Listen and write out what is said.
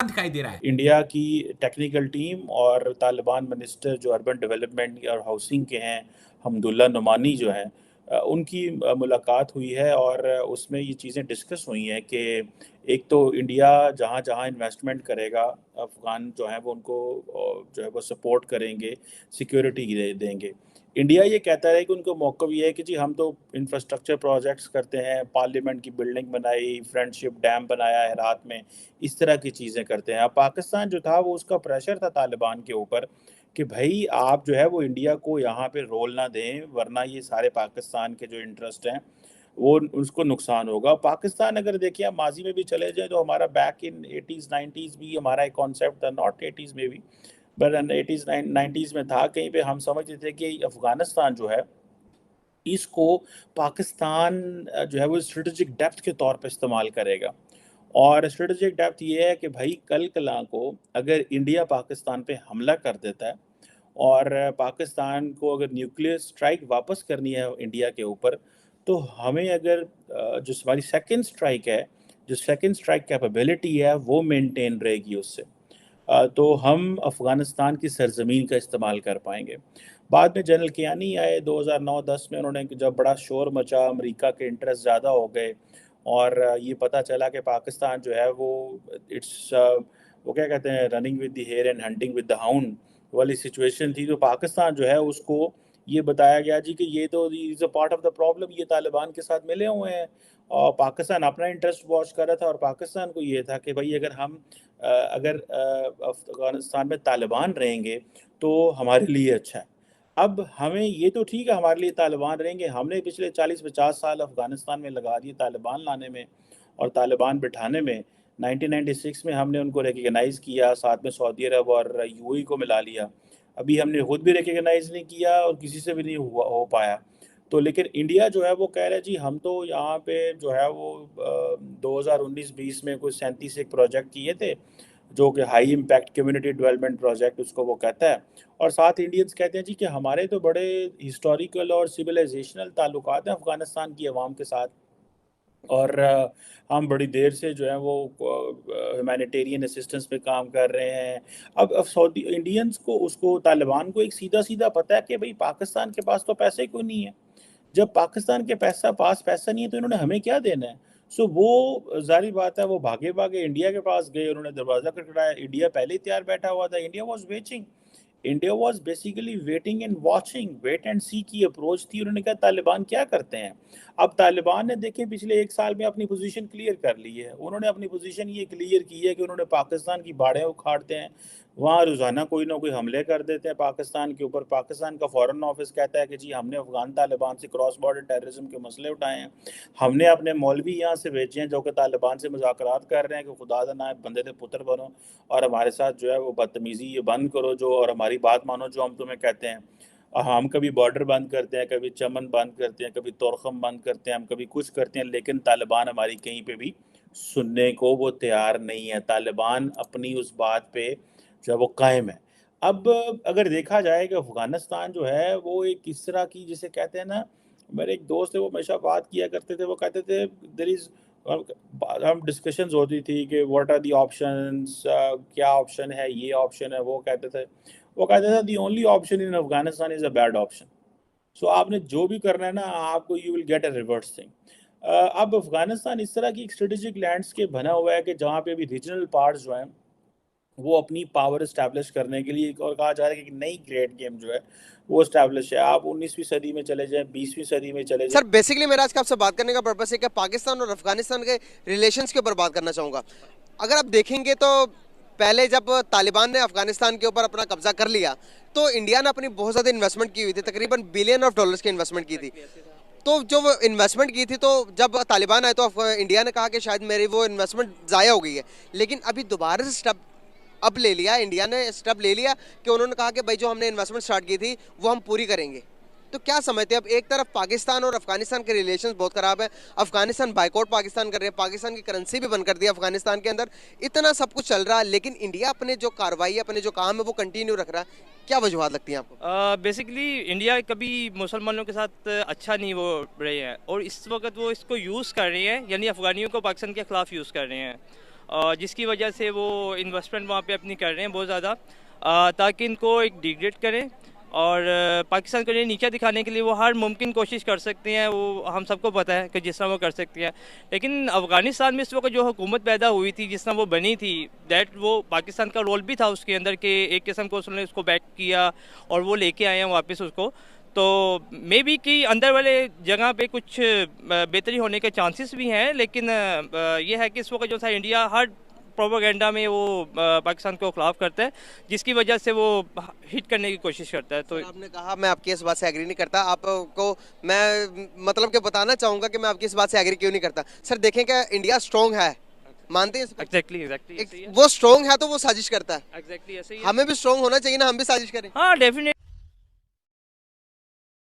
दिखाई दे रहा है। इंडिया की टेक्निकल टीम और तालिबान मिनिस्टर जो अर्बन डेवलपमेंट और हाउसिंग के हैं, हमदुल्ला नुमानी जो हैं, उनकी मुलाकात हुई है और उसमें ये चीज़ें डिस्कस हुई हैं कि एक तो इंडिया जहाँ जहाँ इन्वेस्टमेंट करेगा, अफ़गान जो है वो उनको जो है वो सपोर्ट करेंगे, सिक्योरिटी देंगे। इंडिया ये कहता है कि उनको मौक़िफ़ ये है कि जी हम तो इंफ्रास्ट्रक्चर प्रोजेक्ट्स करते हैं, पार्लियामेंट की बिल्डिंग बनाई, फ्रेंडशिप डैम बनाया है रात में, इस तरह की चीज़ें करते हैं। अब पाकिस्तान जो था वो उसका प्रेशर था तालिबान के ऊपर कि भई आप जो है वो इंडिया को यहाँ पे रोल ना दें, वरना ये सारे पाकिस्तान के जो इंटरेस्ट हैं वो उसको नुकसान होगा। पाकिस्तान अगर देखिए आप माज़ी में भी चले जाएँ तो हमारा बैक इन 80s 90s भी हमारा एक कॉन्सेप्ट था, नॉट 80s में भी, बट 80s 90s में था, कहीं पे हम समझते थे कि अफ़गानिस्तान जो है इसको पाकिस्तान जो है वो स्ट्रेटेजिक डेप्थ के तौर पे इस्तेमाल करेगा। और स्ट्रेटेजिक डेप्थ ये है कि भाई कल-कला को अगर इंडिया पाकिस्तान पे हमला कर देता है और पाकिस्तान को अगर न्यूक्लियर स्ट्राइक वापस करनी है इंडिया के ऊपर, तो हमें अगर जो हमारी सेकंड स्ट्राइक है, जो सेकंड स्ट्राइक कैपेबिलिटी है, वो मेंटेन रहेगी उससे। तो हम अफ़गानिस्तान की सरज़मीन का इस्तेमाल कर पाएँगे। बाद में जनरल कियानी आए 2009-10 में, उन्होंने जब बड़ा शोर मचा, अमेरिका के इंटरेस्ट ज़्यादा हो गए और ये पता चला कि पाकिस्तान जो है वो इट्स वो क्या कहते हैं, running with the hare and hunting with the hound वाली सिचुएशन थी। तो पाकिस्तान जो है उसको ये बताया गया जी कि ये तो is a part of the problem, ये तालिबान के साथ मिले हुए हैं। और पाकिस्तान अपना इंटरेस्ट वॉच कर रहा था और पाकिस्तान को ये था कि भई अगर हम अगर अफ़गानिस्तान में तालिबान रहेंगे तो हमारे लिए अच्छा है। अब हमें ये तो ठीक है हमारे लिए तालिबान रहेंगे, हमने पिछले 40-50 साल अफ़गानिस्तान में लगा दिए तालिबान लाने में और तालिबान बिठाने में। 1996 में हमने उनको रिकॉग्नाइज़ किया, साथ में सऊदी अरब और यूएई को मिला लिया। अभी हमने खुद भी रिकॉग्नाइज़ नहीं किया और किसी से भी नहीं हो पाया। तो लेकिन इंडिया जो है वो कह रहा है जी हम तो यहाँ पे जो है वो 2019-20 में कुछ 37 एक प्रोजेक्ट किए थे, जो कि high impact community development project उसको वो कहता है। और साथ इंडियंस कहते हैं जी कि हमारे तो बड़े हिस्टोरिकल और सिविलाइजेशनल ताल्लुकात हैं अफ़गानिस्तान की अवाम के साथ और हम बड़ी देर से जो है वो ह्यूमैनिटेरियन असिस्टेंस पे काम कर रहे हैं। अब सऊदी इंडियंस को उसको तालिबान को एक सीधा-सीधा पता है कि भई पाकिस्तान के पास तो पैसे ही कोई नहीं है। जब पाकिस्तान के पास पैसा नहीं है तो इन्होंने हमें क्या देना है? सो वो ज़ाहिर बात है वो भागे-भागे इंडिया के पास गए, उन्होंने दरवाज़ा खटखटाया, इंडिया पहले ही तैयार बैठा हुआ था, India was waiting. India was basically waiting and watching, wait and see की अप्रोच थी। उन्होंने कहा तालिबान क्या करते हैं? अब तालिबान ने देखिए पिछले 1 साल में अपनी पोज़ीशन क्लियर कर ली है। उन्होंने अपनी पोज़ीशन ये क्लियर की है कि उन्होंने पाकिस्तान की बाड़ें उखाड़ते हैं, वहाँ रोज़ाना कोई ना कोई हमले कर देते हैं पाकिस्तान के ऊपर। पाकिस्तान का फ़ॉरेन ऑफ़िस कहता है कि जी हमने अफ़गान तालिबान से क्रॉस बॉर्डर टेररिज़्म के मसले उठाए हैं। हमने अपने मौलवी यहाँ से भेजे हैं जो कि तालिबान से मुज़ाकरात कर रहे हैं कि खुदा दा ना बंदे दे पुत्र बनो और हमारे साथ जो है वो बदतमीज़ी ये बंद करो जो और हमारी बात मानो जो हम तुम्हें कहते हैं। हम कभी बॉर्डर बंद करते हैं, कभी चमन बंद करते हैं, कभी तोरखम बंद करते हैं, हम कभी कुछ करते हैं, लेकिन तालिबान हमारी कहीं पे भी सुनने को वो तैयार नहीं है। तालिबान अपनी उस बात पे जो है वो कायम है। अब अगर देखा जाए कि अफ़गानिस्तान जो है वो एक इस तरह की जिसे कहते हैं ना, मेरे एक दोस्त है वो हमेशा बात किया करते थे, वो कहते थे देयर इज़ हम डिस्कशंस होती थी कि व्हाट आर द ऑप्शंस, क्या ऑप्शन है, ये ऑप्शन है, वो कहते थे the only option in Afghanistan is a bad option. So आपने जो भी करना है ना आपको you will get a reverse thing. अब अफ़गानिस्तान इस तरह की एक स्ट्रेटेजिक लैंडस्केप बना हुआ है कि जहाँ पे अभी रीजनल पार्ट्स जो हैं वो अपनी पावर एस्टैब्लिश करने के लिए एक और कहा जा रहा है कि नई ग्रेट गेम जो है वो एस्टैब्लिश है। आप 19वीं सदी में चले जाएँ, 20वीं सदी में चले सर जाएँ। बेसिकली मेरा आज का आपसे बात करने का पर्पस है कि पाकिस्तान और अफगानिस्तान के रिलेशंस के ऊपर बात करना चाहूँगा। अगर आप देखेंगे तो पहले जब तालिबान ने अफगानिस्तान के ऊपर अपना कब्जा कर लिया तो इंडिया ने अपनी बहुत ज़्यादा इन्वेस्टमेंट की हुई थी, तकरीबन बिलियन ऑफ डॉलर्स की इन्वेस्टमेंट की थी। तो जो वो इन्वेस्टमेंट की थी तो जब तालिबान आए तो इंडिया ने कहा कि शायद मेरी वो इन्वेस्टमेंट ज़ाया हो गई है, लेकिन अभी दोबारा से स्टेप अब ले लिया, इंडिया ने स्टेप ले लिया कि उन्होंने कहा कि भाई जो हमने इन्वेस्टमेंट स्टार्ट की थी वो हम पूरी करेंगे। तो क्या समझते हैं, अब एक तरफ पाकिस्तान और अफगानिस्तान के रिलेशंस बहुत खराब है, अफगानिस्तान बाइकआउट पाकिस्तान कर रहे हैं, पाकिस्तान की करेंसी भी बंद कर दी अफगानिस्तान के अंदर, इतना सब कुछ चल रहा है लेकिन इंडिया अपने जो कार्रवाई अपने जो काम है वो कंटिन्यू रख रहा है। क्या वजूहत लगती हैं आपको? बेसिकली इंडिया कभी मुसलमानों के साथ अच्छा नहीं वो रही है और इस वक्त वो इसको यूज़ कर रही है, यानी अफ़गानियों को पाकिस्तान के ख़िलाफ़ यूज़ कर रहे हैं। जिसकी वजह से वो इन्वेस्टमेंट वहाँ पे अपनी कर रहे हैं बहुत ज़्यादा, ताकि इनको एक डिग्रेड करें और पाकिस्तान को नीचा दिखाने के लिए वो हर मुमकिन कोशिश कर सकते हैं। वो हम सबको पता है कि जिस तरह वो कर सकते हैं। लेकिन अफ़गानिस्तान में इस वक्त जो हुकूमत पैदा हुई थी, जिस तरह वो बनी थी, दैट वो पाकिस्तान का रोल भी था उसके अंदर कि एक किस्म को उसने उसको बैक किया और वो लेके आए हैं वापस उसको। तो मे बी कि अंदर वाले जगह पे कुछ बेहतरी होने के चांसेस भी हैं, लेकिन ये है कि इस वक्त जो था इंडिया हर प्रोपेगेंडा में वो पाकिस्तान को खिलाफ करता है, जिसकी वजह से वो हिट करने की कोशिश करता है। तो आपने कहा, मैं आपकी इस बात से एग्री नहीं करता, आपको मैं मतलब कि बताना चाहूंगा कि मैं आपकी इस बात से एग्री क्यों नहीं करता। सर देखें क्या इंडिया स्ट्रॉन्ग है, मानते हैं इसको? एग्जैक्टली वो स्ट्रॉन्ग है तो वो साजिश करता है। एग्जैक्टली ऐसे ही हमें भी स्ट्रॉन्ग होना चाहिए ना, हम भी साजिश करें। हाँ डेफिनेटली।